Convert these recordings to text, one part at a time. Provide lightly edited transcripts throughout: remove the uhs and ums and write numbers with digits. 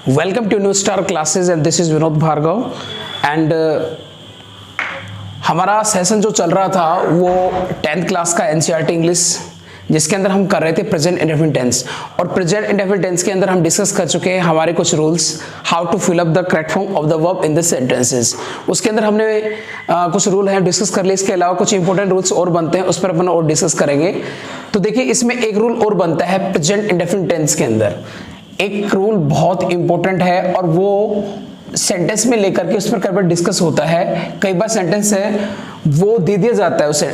Welcome to New Star Classes and this is Vinod Bhargav and हमारा session जो चल रहा था वो 10th क्लास का एनसीईआरटी इंग्लिश जिसके अंदर हम कर रहे थे प्रेजेंट इंडेफिनिट टेंस और प्रेजेंट इंडेफिनिट टेंस के अंदर हम डिस्कस कर चुके हैं हमारे कुछ rules how to fill up the correct form of the verb in the sentences. उसके अंदर हमने कुछ रूल हैं डिस्कस कर लिए। इसके अलावा कुछ इंपॉर्टेंट रूल्स और बनते हैं, उस पर अपन और डिस्कस करेंगे। तो देखिए इसमें एक रूल और बनता है प्रेजेंट इंडेफिनिट टेंस के अंदर। एक रूल बहुत इंपॉर्टेंट है और वो सेंटेंस में लेकर के उस पर कई बार डिस्कस होता है। कई बार सेंटेंस है वो दे दिया जाता है उसे,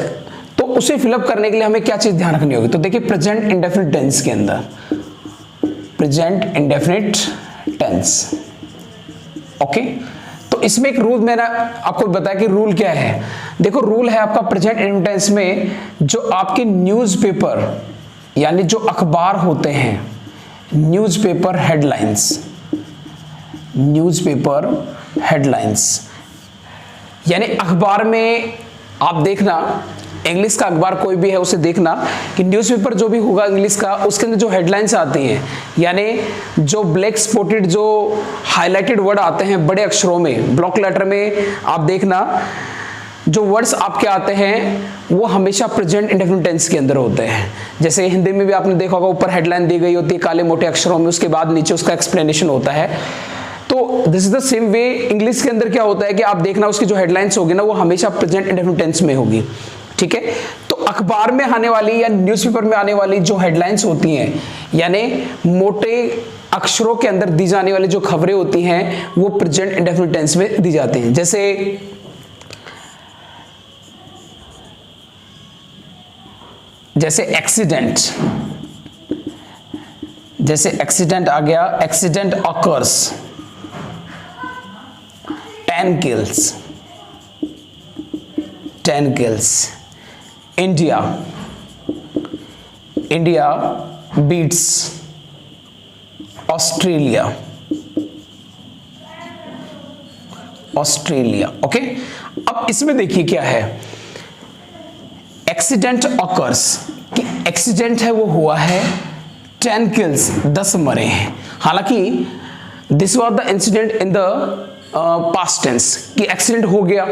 तो उसे फिलअप करने के लिए हमें क्या चीज ध्यान रखनी होगी। तो देखिए प्रेजेंट इंडेफिनिट टेंस के अंदर प्रेजेंट इंडेफिनिट टेंस, ओके। तो इसमें एक रूल मैंने आपको बताया कि रूल क्या है। देखो रूल है आपका प्रेजेंट इंडेफिनिट टेंस में जो आपके न्यूज़पेपर यानी जो अखबार होते हैं, न्यूज़पेपर हेडलाइंस, न्यूज़पेपर हेडलाइंस यानी अखबार में आप देखना, इंग्लिश का अखबार कोई भी है उसे देखना कि न्यूज़पेपर जो भी होगा इंग्लिश का उसके अंदर जो हेडलाइंस आती हैं यानी जो ब्लैक स्पॉटेड जो हाईलाइटेड वर्ड आते हैं बड़े अक्षरों में ब्लॉक लेटर में, आप देखना जो वर्ड्स आपके आते हैं वो हमेशा प्रेजेंट इंडेफिनिट टेंस के अंदर होते हैं। जैसे हिंदी में भी आपने देखा होगा ऊपर हेडलाइन दी गई होती है काले मोटे अक्षरों में, उसके बाद नीचे उसका एक्सप्लेनेशन होता है। तो this is the same way English के अंदर क्या होता है कि आप देखना उसकी जो हेडलाइंस होगी ना वो हमेशा प्रेजेंट इंडेफिनिट टेंस में होगी, ठीक है। तो अखबार में आने वाली या न्यूज़पेपर में आने वाली जो हेडलाइंस होती हैं यानी मोटे अक्षरों के अंदर दी जाने वाली जो खबरें होती हैं वो प्रेजेंट इंडेफिनिट टेंस में दी जाती हैं। जैसे एक्सीडेंट, जैसे एक्सीडेंट आ गया, accident occurs, 10 kills, 10 kills, India, India beats Australia, Australia, okay. अब इसमें देखिए क्या है, एक्सीडेंट ऑकर्स कि एक्सीडेंट है वो हुआ है, 10 kills 10 मरे हैं। हालांकि this was the incident in the past tense कि एक्सीडेंट हो गया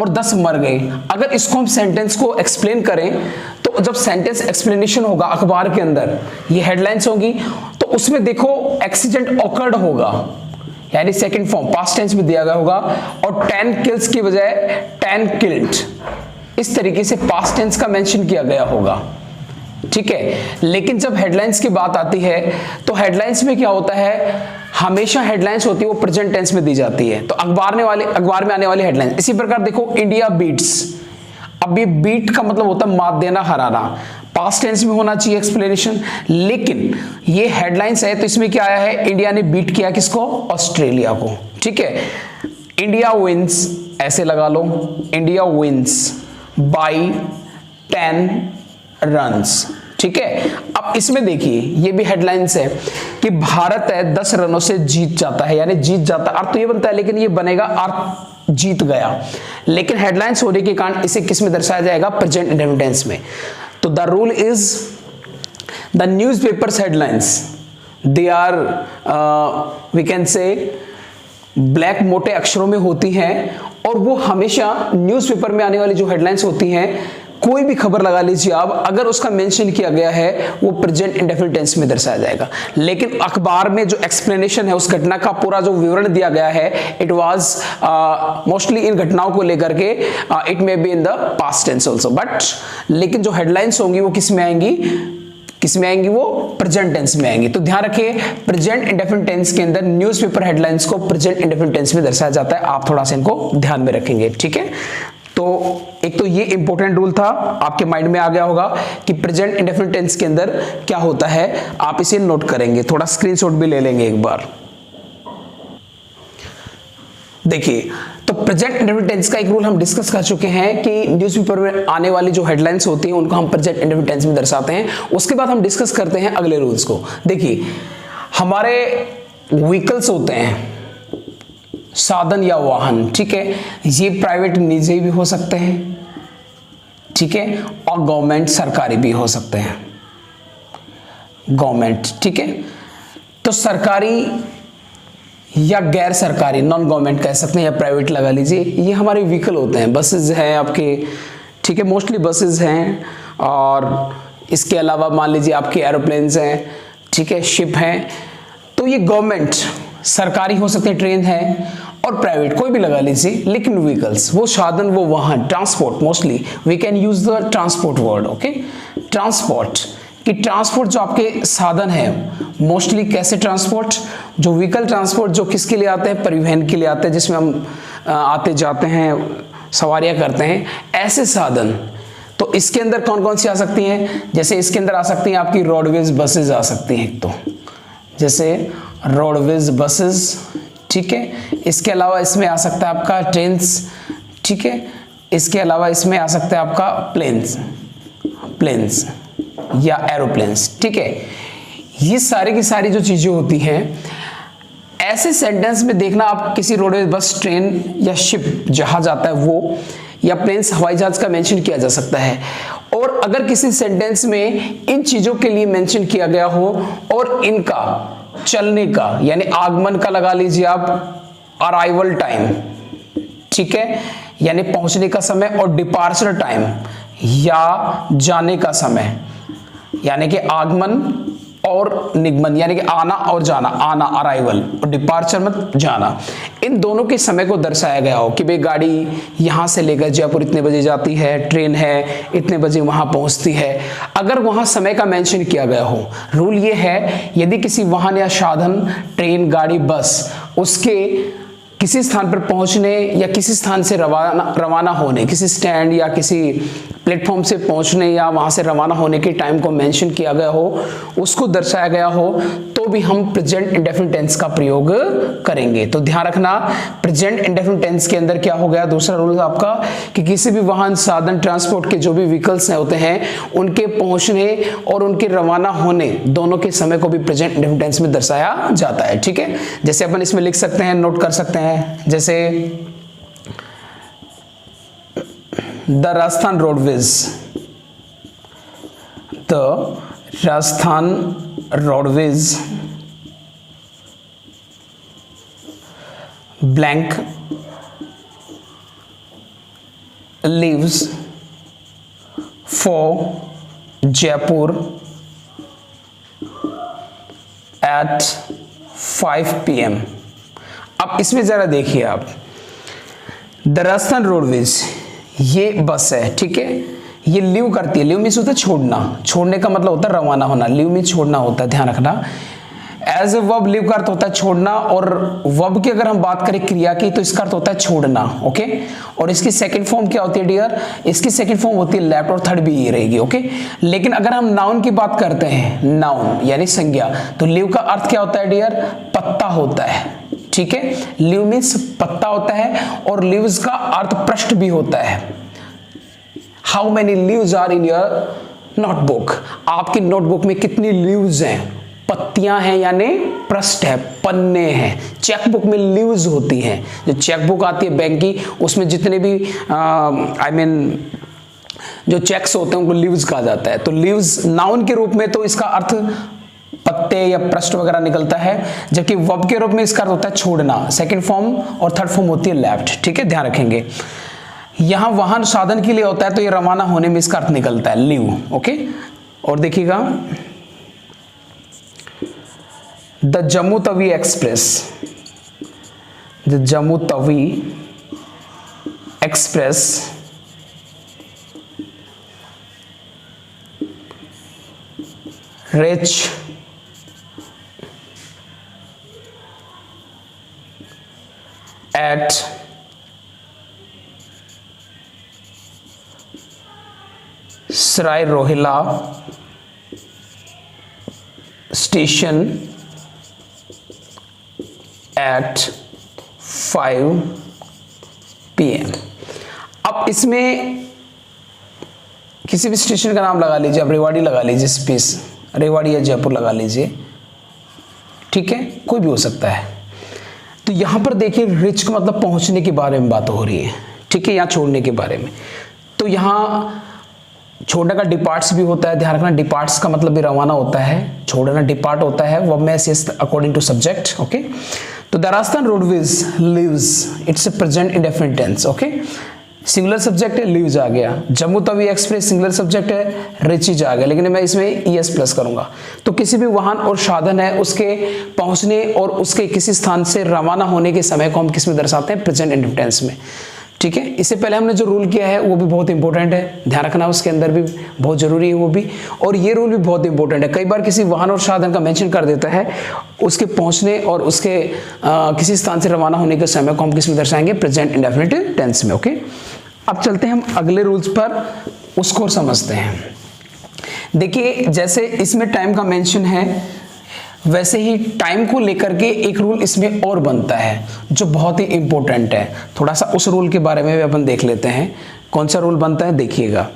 और 10 मर गए। अगर इसको हम सेंटेंस को एक्सप्लेन करें तो जब सेंटेंस एक्सप्लेनेशन होगा अखबार के अंदर, ये हेडलाइंस होगी तो उसमें देखो एक्सीडेंट ऑकर्ड होगा यानी सेकंड फॉर्म पास्ट टेंस में दिया गया होगा और 10 kills की बजाय 10 killed इस तरीके से पास्ट टेंस का मेंशन किया गया होगा, ठीक है। लेकिन जब हेडलाइंस की बात आती है तो हेडलाइंस में क्या होता है, हमेशा हेडलाइंस होती है वो प्रेजेंट टेंस में दी जाती है। तो अखबार में आने वाली हेडलाइंस इसी प्रकार देखो इंडिया बीट्स, अब ये बीट का मतलब होता है मात देना, हराना, पास्ट टेंस में होना चाहिए एक्सप्लेनेशन, लेकिन ये हेडलाइंस है तो इसमें क्या आया है, इंडिया ने बीट किया किसको, ऑस्ट्रेलिया को, ठीक है। इंडिया विंस ऐसे लगा लो, इंडिया विंस बाय 10 रन्स, ठीक है। अब इसमें देखिए ये भी हेडलाइंस है कि भारत है 10 रनों से जीत जाता है यानी जीत जाता है, अर्थ तो ये बनता है लेकिन ये बनेगा अर्थ जीत गया, लेकिन हेडलाइंस होने के कारण इसे किस में दर्शाया जाएगा, प्रेजेंट इंडेफिनिट टेंस में। तो the rule is the newspapers headlines they are we can say black मोटे अक्षरों में होती हैं और वो हमेशा न्यूज़पेपर में आने वाली जो हेडलाइंस होती हैं, कोई भी खबर लगा लीजिए आप, अगर उसका मेंशन किया गया है वो प्रेजेंट इंडेफिनिट टेंस में दर्शाया जाएगा। लेकिन अखबार में जो एक्सप्लेनेशन है उस घटना का पूरा जो विवरण दिया गया है इट वाज मोस्टली इन घटनाओं को लेकर के, it may be in the past tense also, but लेकिन जो हेडलाइंस होंगी वो किस में आएंगी, वो प्रेजेंट टेंस में आएंगी। तो ध्यान रखिए प्रेजेंट इंडेफिनिट टेंस के अंदर न्यूज़पेपर हेडलाइंस को प्रेजेंट इंडेफिनिट टेंस में दर्शाया जाता है, आप थोड़ा सा इनको ध्यान में रखेंगे, ठीक है। तो एक तो ये इंपॉर्टेंट रूल था, आपके माइंड में आ गया होगा कि प्रेजेंट इंडेफिनिट टेंस के अंदर क्या होता है, आप इसे नोट करेंगे, थोड़ा स्क्रीनशॉट भी ले लेंगे एक बार। देखिए तो प्रेजेंट इंडेफिनिट टेंस का एक रूल हम डिस्कस कर चुके हैं कि न्यूज़पेपर में आने वाली जो हेडलाइंस होती हैं उनको हम प्रेजेंट इंडेफिनिट टेंस में दर्शाते हैं। उसके बाद हम डिस्कस करते हैं अगले रूल्स को। देखिए हमारे व्हीकल्स होते हैं, साधन या वाहन, ठीक है, ये प्राइवेट निजी भी हो सकते हैं, ठीक है, और गवर्नमेंट सरकारी भी हो सकते हैं, गवर्नमेंट, ठीक है। तो सरकारी या गैर सरकारी नॉन गवर्नमेंट कह सकते हैं या प्राइवेट लगा लीजिए, ये हमारे व्हीकल होते हैं, बसेस हैं आपके, ठीक है, मोस्टली बसेस हैं, और इसके अलावा मान लीजिए आपके एरोप्लेन्स हैं, ठीक है, शिप हैं। तो ये गवर्नमेंट सरकारी हो सकते हैं, ट्रेन है, और प्राइवेट कोई भी लगा लीजिए, लेकिन व्हीकल्स वो साधन, वो वाहन, transport, mostly we can use the transport word, okay. Transport कि ट्रांसपोर्ट जो आपके साधन है, मोस्टली कैसे ट्रांसपोर्ट, जो व्हीकल ट्रांसपोर्ट जो किसके लिए आते हैं, परिवहन के लिए आते हैं, जिसमें हम आते जाते हैं, सवारियां करते हैं, ऐसे साधन। तो इसके अंदर कौन कौन सी आ सकती हैं, जैसे इसके अंदर आ सकती हैं आपकी रोडवेज बसेस आ सकती हैं, तो जैसे रोडवेज बसेस, ठीक है। इसके अलावा इसमें आ सकता है आपका ट्रेन्स, ठीक है। इसके अलावा इसमें आ सकता है आपका प्लेन्स या एरोप्लेन्स, ठीक है। ये सारी की सारी जो चीजें होती हैं, ऐसे सेंटेंस में देखना आप किसी रोडवेज बस, ट्रेन या शिप जहाज आता है वो, या प्लेन्स हवाई जहाज का मेंशन किया जा सकता है। और अगर किसी सेंटेंस में इन चीजों के लिए मेंशन किया गया हो और इनका चलने का यानी आगमन का लगा लीजिए आप अराइवल टाइम, ठीक है, यानी पहुंचने का समय, और डिपार्चर टाइम या जाने का समय, यानी कि आगमन और निगमन, यानी कि आना और जाना, आना अराइवल और डिपार्चर मत जाना, इन दोनों के समय को दर्शाया गया हो कि भाई गाड़ी यहाँ से लेकर जयपुर इतने बजे जाती है, ट्रेन है इतने बजे वहाँ पहुँचती है, अगर वहाँ समय का मेंशन किया गया हो। रूल ये है, यदि किसी वाहन या साधन, ट्रेन, गाड़ी, बस, उसके किसी स्थान पर पहुंचने या किसी स्थान से रवाना होने, किसी स्टैंड या किसी प्लेटफॉर्म से पहुंचने या वहां से रवाना होने के टाइम को मेंशन किया गया हो, उसको दर्शाया गया हो, तो भी हम प्रेजेंट इंडेफिनिट टेंस का प्रयोग करेंगे। तो ध्यान रखना, प्रेजेंट इंडेफिनिट टेंस के अंदर क्या हो गया, दूसरा रूल आपका कि किसी भी वाहन, साधन, ट्रांसपोर्ट के जो भी व्हीकल्स होते हैं, उनके पहुंचने और उनके रवाना होने दोनों के समय को भी प्रेजेंट इंडेफिनिट टेंस में दर्शाया जाता है, ठीक है। जैसे अपन इसमें लिख सकते हैं, नोट कर सकते हैं, जैसे the Rajasthan roadways, the Rajasthan roadways blank leaves for Jaipur at 5 PM। अब इसमें जरा देखिए आप, द राजस्थान रोडवेज ये बस है, ठीक है, ये लीव करती है। लीव मीन्स होता है छोड़ना, छोड़ने का मतलब होता है रवाना होना, लीव मीन्स छोड़ना होता है, ध्यान रखना। एज ए वर्ब लीव का अर्थ होता है छोड़ना, और वर्ब की अगर हम बात करें क्रिया की, तो इसका अर्थ होता है छोड़ना, ओके। और इसकी सेकंड फॉर्म क्या होती है डियर, इसकी सेकंड फॉर्म होती है लेफ्ट, और थर्ड भी ये रहेगी, ओके। लेकिन अगर हम नाउन की बात करते हैं, नाउन यानी संज्ञा, तो लीव का अर्थ क्या होता है डियर, पत्ता होता है, ठीक है। लीव मीन्स पत्ता होता है, और लीव्स का अर्थ पृष्ठ भी होता है। How many leaves are in your notebook, आपकी नोटबुक में कितनी लीव्स हैं, पत्तियां हैं यानी पृष्ठ है, पन्ने हैं। चेकबुक में लीव्स होती हैं, जो चेकबुक आती है बैंक की, उसमें जितने भी जो चेक्स होते हैं उनको लीव्स कहा जाता है। तो लीव्स नाउन के रूप में तो इसका अर्थ पत्ते या पृष्ठ वगैरह निकलता है, जबकि वर्ब के रूप में इसका अर्थ होता है छोड़ना, सेकंड फॉर्म, और थर्ड फॉर्म होती है लेफ्ट, ठीक है, ध्यान रखेंगे। यहां वाहन साधन के लिए होता है, तो ये रवाना होने में इसका अर्थ निकलता है लीव, ओके। और देखिएगा, the Jammu Tawi express, the Jammu Tawi express rich at Sarai Rohila station at 5 PM। अब इसमें किसी भी स्टेशन का नाम लगा लीजिए, आप रेवाड़ी लगा लीजिए, स्पेस रेवाड़ी या जयपुर लगा लीजिए, ठीक है, कोई भी हो सकता है। तो यहां पर देखिए रिच का मतलब पहुंचने के बारे में बात हो रही है, ठीक है, या छोड़ने के बारे में। तो यहां छोड़ने का डिपार्ट्स भी होता है, ध्यान रखना डिपार्ट्स का मतलब भी रवाना होता है, छोड़ना डिपार्ट होता है वर्ब में s according to subject. Okay, तो the Rajasthan roadways lives, it's a present indefinite tense. Okay, singular subject है लिव्स आ गया, Jammu Tawi Express singular subject है रिचीज आ गया, लेकिन मैं इसमें ईएस प्लस करूंगा। तो किसी भी वाहन और साधन है उसके पहुंचने और उसके किसी स्थान से रवाना होने के समय को हम किस में दर्शाते हैं, प्रेजेंट इंडेफिनिट टेंस में। ठीक है, इससे पहले हमने जो रूल किया है वो भी बहुत इंपॉर्टेंट है, ध्यान रखना उसके अंदर भी बहुत जरूरी है वो भी, और ये रूल भी बहुत इंपॉर्टेंट है। कई बार किसी वाहन और साधन का मेंशन कर देता है, उसके पहुंचने और उसके किसी स्थान से रवाना होने के समय को हम किस में दर्शाएंगे, प्रेजेंट इंडेफिनिट टेंस में। ओके, अब चलते हैं हम अगले रूल्स पर, उसको समझते हैं। देखिए जैसे इसमें टाइम का मेंशन है, वैसे ही टाइम को लेकर के एक रूल इसमें और बनता है जो बहुत ही इंपॉर्टेंट है। थोड़ा सा उस रूल के बारे में भी अपन देख लेते हैं, कौन सा रूल बनता है देखिएगा।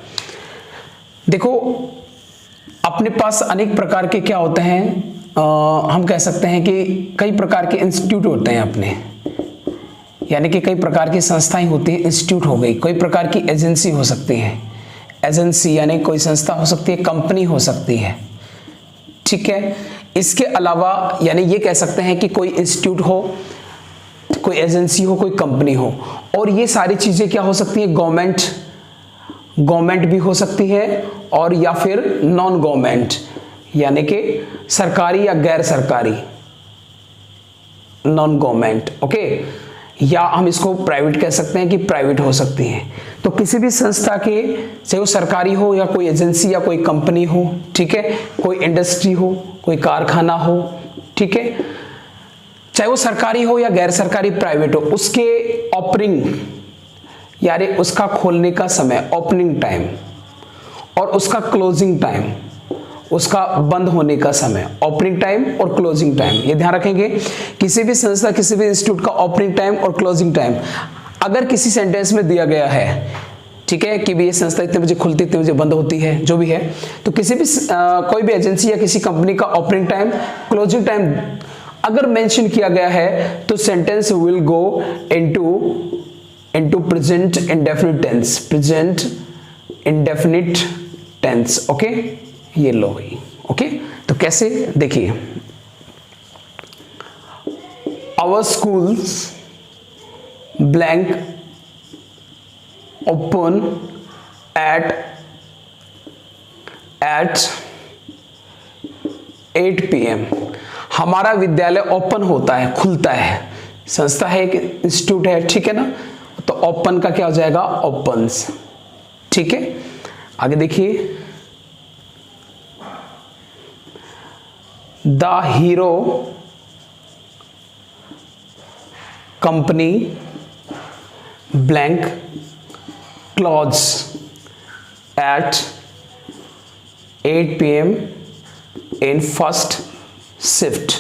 देखो अपने पास अनेक प्रकार के क्या होते हैं, हम कह सकते हैं कि कई प्रकार के इंस्टीट्यूट होते हैं अपने, यानी कि कई प्रकार की संस्थाएं होती हैं, इंस्टीट्यूट हो गई, कोई प्रकार की एजेंसी हो सकती है, एजेंसी यानी कोई संस्था हो सकती है, कंपनी हो सकती है। ठीक है, इसके अलावा यानी ये कह सकते हैं कि कोई इंस्टीट्यूट हो, कोई एजेंसी हो, कोई कंपनी हो, और ये सारी चीजें क्या हो सकती है, गवर्नमेंट भी हो सकती है और या फिर नॉन गवर्नमेंट यानी कि सरकारी या गैर सरकारी, नॉन गवर्नमेंट। ओके, या हम इसको प्राइवेट कह सकते हैं कि प्राइवेट हो सकती है। तो किसी भी संस्था के, चाहे वो सरकारी हो या कोई एजेंसी या कोई कंपनी हो, ठीक है, कोई इंडस्ट्री हो, कोई कारखाना हो, ठीक है, चाहे वो सरकारी हो या गैर सरकारी प्राइवेट हो, उसके ओपनिंग यानी उसका खोलने का समय ओपनिंग टाइम और उसका क्लोजिंग टाइम, उसका बंद होने का समय, ओपनिंग टाइम और क्लोजिंग टाइम, ये ध्यान रखेंगे। किसी भी संस्था, किसी भी इंस्टीट्यूट का ओपनिंग टाइम और क्लोजिंग टाइम अगर किसी सेंटेंस में दिया गया है, ठीक है, कि भी ये संस्था इतने बजे खुलती इतने बजे बंद होती है, जो भी है, तो किसी भी कोई भी एजेंसी या किसी कंपनी का ओपनिंग टाइम, क्लोजिंग टाइम अगर मेंशन किया गया है तो sentence will go into present indefinite tense, present indefinite tense. Okay, ये लो गई। ओके, तो कैसे देखिए, our schools blank open at 8 PM। हमारा विद्यालय ओपन होता है, खुलता है, संस्था है, एक इंस्टीट्यूट है, ठीक है ना, तो ओपन का क्या हो जाएगा, ओपन्स। ठीक है, आगे देखिए, the hero company blank close eight 8 PM in first shift,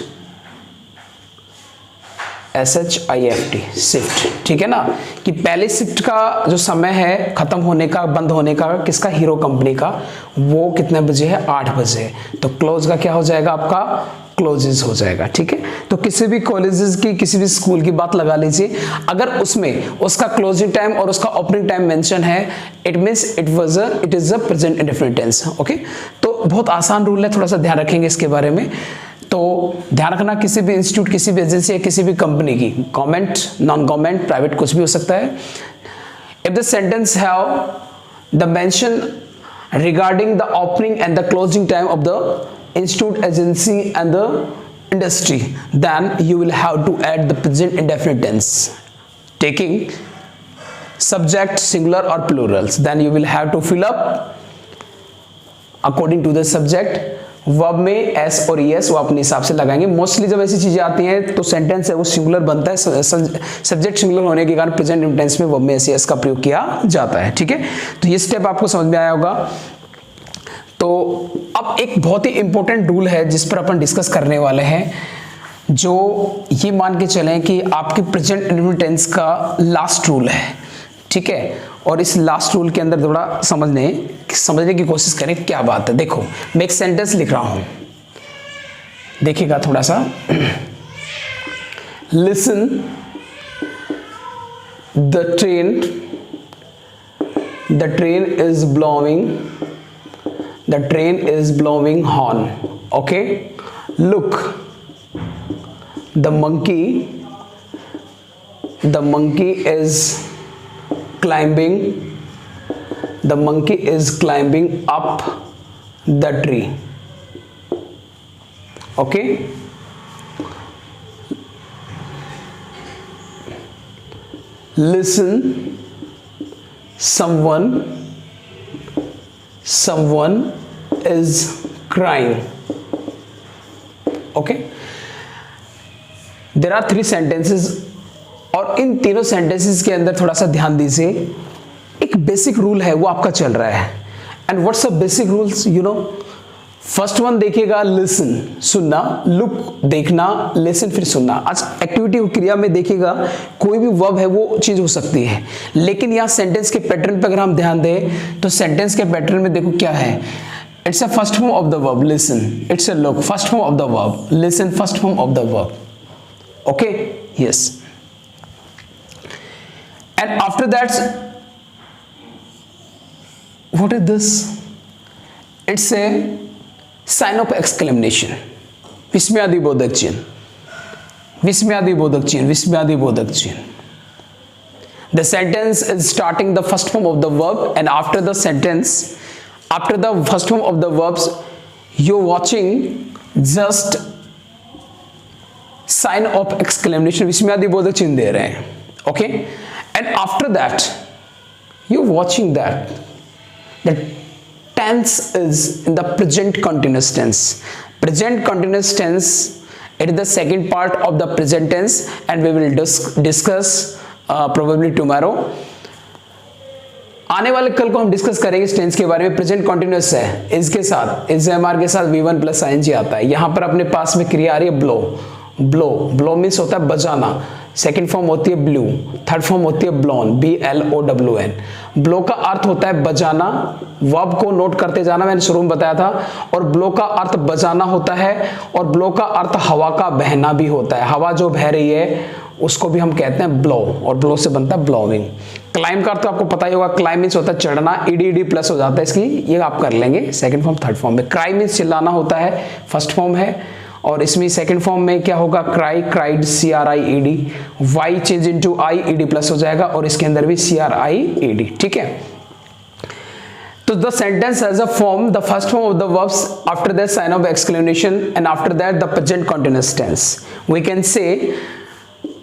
SHIFT shift. ठीक है ना, कि पहले शिफ्ट का जो समय है खत्म होने का, बंद होने का, किसका, हीरो कंपनी का, वो कितने बजे है, 8 बजे। तो क्लोज का क्या हो जाएगा आपका, क्लोजेस हो जाएगा। ठीक है, तो किसी भी कॉलेजेस की, किसी भी स्कूल की बात लगा लीजिए, अगर उसमें उसका क्लोजिंग टाइम और उसका ओपनिंग टाइम मेंशन है, it means it is a present indefinite tense. Okay, तो बहुत आसान रूल है, थोड़ा सा ध्यान रखेंगे इसके बारे में। तो ध्यान रखना, किसी भी इंस्टीट्यूट, किसी भी एजेंसी या किसी भी कंपनी की, गवर्नमेंट, नॉन गवर्नमेंट, प्राइवेट, कुछ भी हो सकता है, if the sentence have the mention regarding the opening and the closing time of the institute, agency and the industry, then you will have to add the present indefinite tense taking subject singular or plurals. Then you will have to fill up according to the subject. Verb में S और ES वो अपने हिसाब से लगाएंगे। Mostly जब ऐसी चीजें आती हैं तो सेंटेंस है वो सिंगुलर बनता है, सब्जेक्ट सिंगुलर होने के कारण प्रेजेंट टेंस में वर्ब में एस का प्रयोग किया जाता है। ठीक है, तो ये स्टेप आपको समझ में आया होगा। तो अब एक बहुत ही इंपॉर्टेंट रूल है जिस पर अपन डिस्कस करने वाले हैं, जो ये मान के चलें कि आपके प्रेजेंट इंडेफिनिट टेंस का लास्ट रूल है। ठीक है, और इस लास्ट रूल के अंदर थोड़ा समझने की कोशिश करें क्या बात है। देखो मैं एक सेंटेंस लिख रहा हूं, देखिएगा थोड़ा सा, listen the train The train is blowing. The train is blowing horn. Okay. Look. The monkey is climbing. The monkey is climbing up the tree. Okay. Listen. Someone is crying. Okay. There are 3 sentences और इन तीनों sentences के अंदर थोड़ा सा ध्यान दीजिए. एक basic rule है वो आपका चल रहा है. And what's a basic rules you know. First one देखिएगा, लिसन सुनना, लुक देखना, लिसन फिर सुनना. आज एक्टिविटी क्रिया में देखिएगा कोई भी वर्ब है वो चीज हो सकती है, लेकिन यहाँ सेंटेंस के पैटर्न पे अगर हम ध्यान दें तो सेंटेंस के पैटर्न में देखो क्या है. It's a first form of the verb listen. It's a look first form of the verb listen first form of the verb. Okay yes. And after that what is this. It's a sign of exclamation. विस्मयादिबोधक चिन्ह. विस्मयादिबोधक चिन्ह. विस्मयादिबोधक चिन्ह. The sentence is starting the first form of the verb, and after the sentence, after the first form of the verbs, you're watching just sign of exclamation. विस्मयादिबोधक चिन्ह दे रहे हैं. Okay, and after that, you're watching that tense is in the present continuous tense. Present continuous tense, it is the second part of the present tense, and we will discuss probably tomorrow. आने वाले कल को हम discuss करेंगे इस tense के बारे में. प्रेजेंट कंटिन्यूअस है, इसके साथ इस एमआर के साथ V1 प्लस ing आता है. यहां पर अपने पास में क्रिया आ रही है ब्लो. ब्लो ब्लो मीन्स होता है बजाना. सेकेंड फॉर्म होती है ब्लू. थर्ड फॉर्म होती है ब्लोन. BLOWN. ब्लो का अर्थ होता है बजाना. वर्ब को नोट करते जाना, मैंने शुरू में बताया था. और ब्लो का अर्थ बजाना होता है, और ब्लो का अर्थ हवा का बहना भी होता है. हवा जो बह रही है उसको भी हम कहते हैं ब्लो, और ब्लो से बनता है ब्लोइंग. क्लाइम का अर्थ तो आपको पता ही होगा. क्लाइम मीन्स होता है चढ़ना. ईडी प्लस हो जाता है इसकी, ये आप कर लेंगे सेकंड फॉर्म थर्ड फॉर्म में. क्राई मीन्स चिल्लाना होता है, फर्स्ट फॉर्म है. और इसमें सेकंड फॉर्म में क्या होगा, cry cried CRIED. Y change into I, ED plus हो जाएगा, और इसके अंदर भी CRIED. ठीक है. तो the sentence has a form, the first form of the verbs, after that sign of exclamation, and after that the present continuous tense. We can say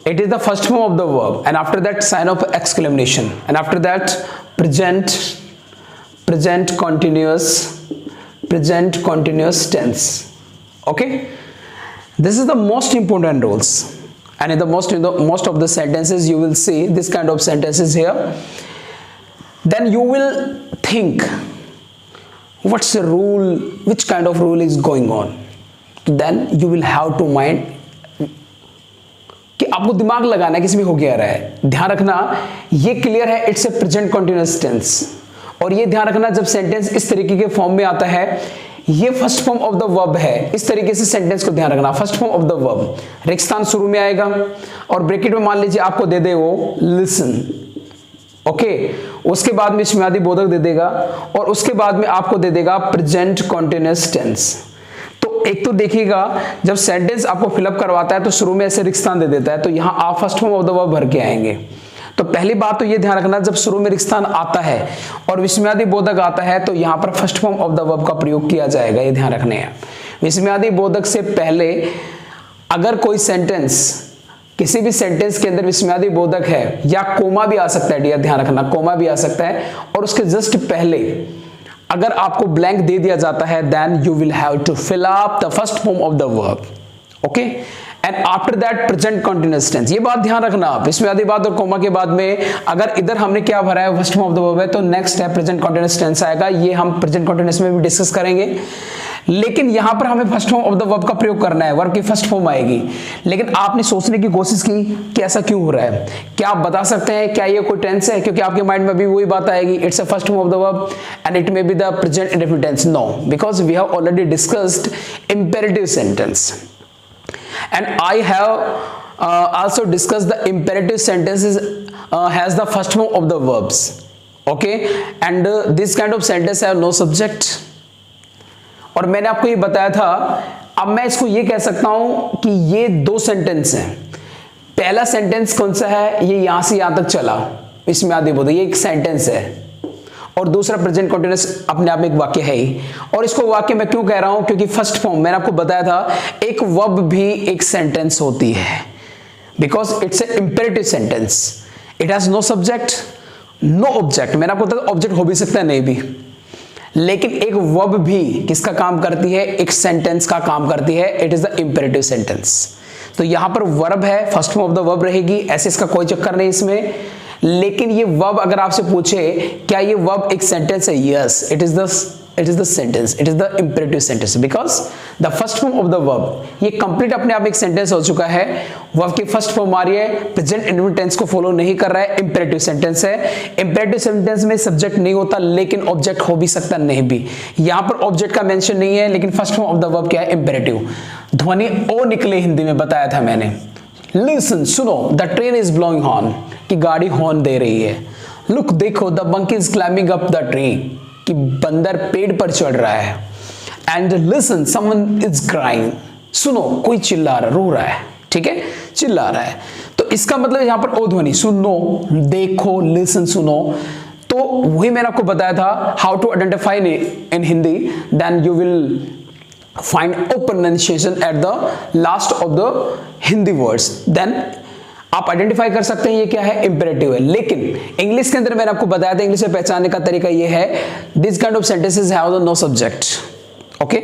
it is the first form of the verb, and after that sign of exclamation, and after that present continuous tense. Okay, this is the most important rules, and in the most of the sentences you will see this kind of sentences here. Then you will think what's the rule, which kind of rule is going on. Then you will have to mind कि आपको दिमाग लगाना है किसमें हो गया रहा है. ध्यान रखना ये क्लियर है, it's a present continuous tense. और ये ध्यान रखना जब सेंटेंस इस तरीके के फॉर्म में आता है, ये first form of the verb है. इस तरीके से सेंटेंस को ध्यान रखना, first form of the verb. रिक्स्थान शुरू में आएगा, और ब्रैकेट में मान लीजिए आपको दे दे वो लिसन. ओके, उसके बाद में विस्मयादि बोधक दे देगा, और उसके बाद में आपको दे देगा प्रेजेंट कंटीन्यूअस टेंस. एक तो देखिएगा जब सेंटेंस आपको फिलअप करवाता है तो शुरू में ऐसे रिक्स्थान दे देता है, तो यहां आप first form of the verb भर के आएंगे. तो पहली बात तो ये ध्यान रखना, जब शुरू में रिक्स्थान आता है और विस्मयादि बोधक आता है तो यहां पर first form of the verb का प्रयोग किया जाएगा. ये ध्यान रखने हैं. विस्मयादि बोधक से पहले अगर कोई सेंटेंस, किसी भी सेंटेंस के अंदर विस्मयादि बोधक है, या कोमा भी आ सकता है, डियर ध्यान रखना कोमा भी आ सकता है, और उसके जस्ट पहले अगर आपको ब्लैंक दे दिया जाता है, then you will have to fill up the first form of the verb. Okay, and after that present continuous tense. ये बात ध्यान रखना आप, इसमें आदि बात और कोमा के बाद में अगर इधर हमने क्या भरा है first form of the verb है, तो नेक्स्ट है प्रेजेंट कंटीन्यूअस टेंस आएगा. ये हम प्रेजेंट कंटीन्यूअस में भी डिस्कस करेंगे. लेकिन यहां पर हमें first form of the verb का प्रयोग करना है, वर्ब की फर्स्ट फॉर्म आएगी. लेकिन आपने सोचने की कोशिश की कि ऐसा क्यों हो रहा है. क्या आप बता सकते हैं क्या ये कोई टेंस है? क्योंकि आपके माइंड में भी वही बात आएगी, it's a first form of the verb and it may be the present indefinite tense. No, because we have already discussed imperative sentence, and I have also discussed the imperative sentences has the first form of the verbs. Okay, and this kind of sentence have no subject. और मैंने आपको ये बताया था, अब मैं इसको ये कह सकता हूं कि ये दो सेंटेंस हैं। पहला सेंटेंस कौन सा है, ये यहां से यहां तक चला, इसमें आदि बोधक, ये एक सेंटेंस है, और दूसरा प्रेजेंट कंटिन्यूअस अपने आप में एक वाक्य है ही। और इसको वाक्य मैं क्यों कह रहा हूं, क्योंकि फर्स्ट फॉर्म मैंने आपको बताया था, एक वर्ब भी एक सेंटेंस होती है, because it's a imperative sentence, it has no subject no object. मैंने आपको बताया ऑब्जेक्ट हो भी सकता है, नहीं भी, लेकिन एक वर्ब भी किसका काम करती है, एक सेंटेंस का काम करती है, it is the imperative sentence. तो यहां पर वर्ब है, first form of the verb रहेगी, ऐसे इसका कोई चक्कर नहीं इसमें। लेकिन ये वर्ब अगर आपसे पूछे क्या ये वर्ब एक सेंटेंस है, yes, it is the sentence, it is the imperative sentence, because the first form of the verb, ये कंप्लीट अपने आप एक सेंटेंस हो चुका है। वर्ब की फर्स्ट फॉर्म आ रही है, प्रेजेंट इंडेफिनिट टेंस को फॉलो नहीं कर रहा है, इंपेरेटिव सेंटेंस है। इंपेरेटिव सेंटेंस में सब्जेक्ट नहीं होता, लेकिन ऑब्जेक्ट हो भी सकता, नहीं भी। यहां पर ऑब्जेक्ट का मेंशन नहीं है, लेकिन first form of the verb क्या है, इंपेरेटिव। ध्वनि ओ निकले, हिंदी में बताया था मैंने। लिसन, सुनो, the train is blowing horn, कि गाड़ी हॉर्न दे रही है। लुक, देखो, the monkey is climbing up the tree, कि बंदर पेड़ पर चढ़ रहा है। And listen, someone is crying, सुनो, कोई चिल्ला रहा, रो रहा है, ठीक है, चिल्ला रहा है। तो इसका मतलब यहां पर ओ ध्वनि, सुनो, देखो, लिसन, सुनो। तो वही मैंने आपको बताया था, how to identify in Hindi, then you will find o pronunciation at the last of the Hindi words, then आप आइडेंटिफाई कर सकते हैं ये क्या है, इंपेरेटिव है। लेकिन इंग्लिश के अंदर मैंने आपको बताया था, इंग्लिश में पहचानने का तरीका ये है, this kind of sentences have no subject, okay,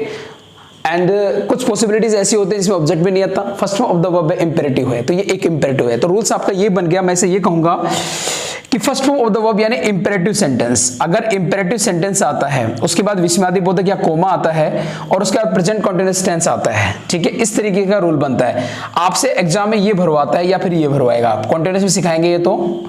and कुछ पॉसिबिलिटीज ऐसी होती है जिसमें ऑब्जेक्ट भी नहीं आता, first form of the verb imperative है, तो ये एक इंपेरेटिव है। तो रूल्स आपका ये बन गया, मैं इसे ये कहूंगा कि first form of the verb यानी इंपेरेटिव सेंटेंस, अगर इंपेरेटिव सेंटेंस आता है, उसके बाद विस्मयादि बोधक या कोमा आता है, और उसके बाद प्रेजेंट कंटीन्यूअस टेंस आता है, ठीक है, इस तरीके का रूल बनता है। आपसे एग्जाम में ये भरवाता है या फिर ये भरवाएगा, आप कंटीन्यूअस में सिखाएंगे ये, तो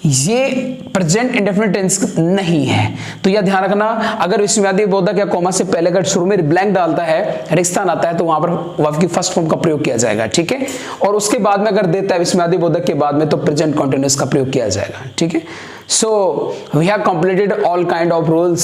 ये प्रेजेंट इंडेफिनिट टेंस नहीं है। तो यह ध्यान रखना, अगर विस्मयादि बोधक या कोमा से पहले अगर शुरू में ब्लैंक डालता है, रिक्त स्थान आता है, तो वहां पर वर्ब की फर्स्ट फॉर्म का प्रयोग किया जाएगा, ठीक है, और उसके बाद में अगर देता है विस्मयादि बोधक के बाद में, तो प्रेजेंट कंटीन्यूअस का प्रयोग किया जाएगा, ठीक है। So we have completed all kind of rules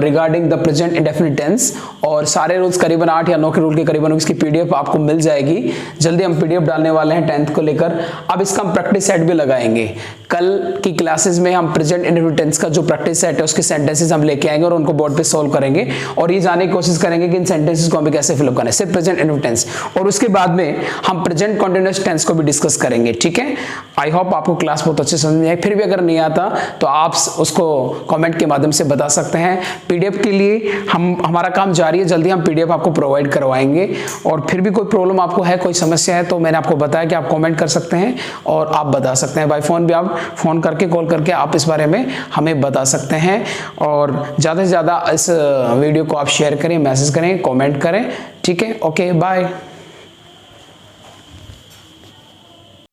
regarding the present indefinite tense, और सारे रूल्स करीबन 8 या 9 के रूल के करीबन इसकी पीडीएफ आपको मिल जाएगी। जल्दी हम पीडीएफ डालने वाले हैं 10th को लेकर। अब इसका हम प्रैक्टिस सेट भी लगाएंगे। कल की क्लासेस में हम प्रेजेंट इंडेफिनिट टेंस का जो प्रैक्टिस सेट है उसके सेंटेंसेस हम लेके आएंगे और उनको बोर्ड पे सॉल्व करेंगे, और ये जानने की कोशिश करेंगे कि इन सेंटेंसेस को हमें कैसे फिलअप करना है, सिर्फ प्रेजेंट इंडेफिनिट टेंस। और उसके बाद में हम प्रेजेंट कंटीन्यूअस टेंस को भी डिस्कस करेंगे, ठीक है। आई होप आपको क्लास बहुत अच्छे समझ में आए। फिर भी अगर नहीं आता तो आप उसको कमेंट के माध्यम से बता सकते हैं। पीडीएफ के लिए हमारा काम जारी है, जल्दी हम पीडीएफ आपको प्रोवाइड करवाएंगे। और फिर भी कोई प्रॉब्लम आपको है, कोई समस्या है, तो मैंने आपको बताया कि आप कमेंट कर सकते हैं और आप बता सकते हैं। बाय फोन भी आप फोन करके, कॉल करके आप इस बारे में हमें बता सकते हैं। और ज़्यादा से ज़्यादा इस वीडियो को आप शेयर करें, मैसेज करें, कमेंट करें, ठीक है। Okay, bye.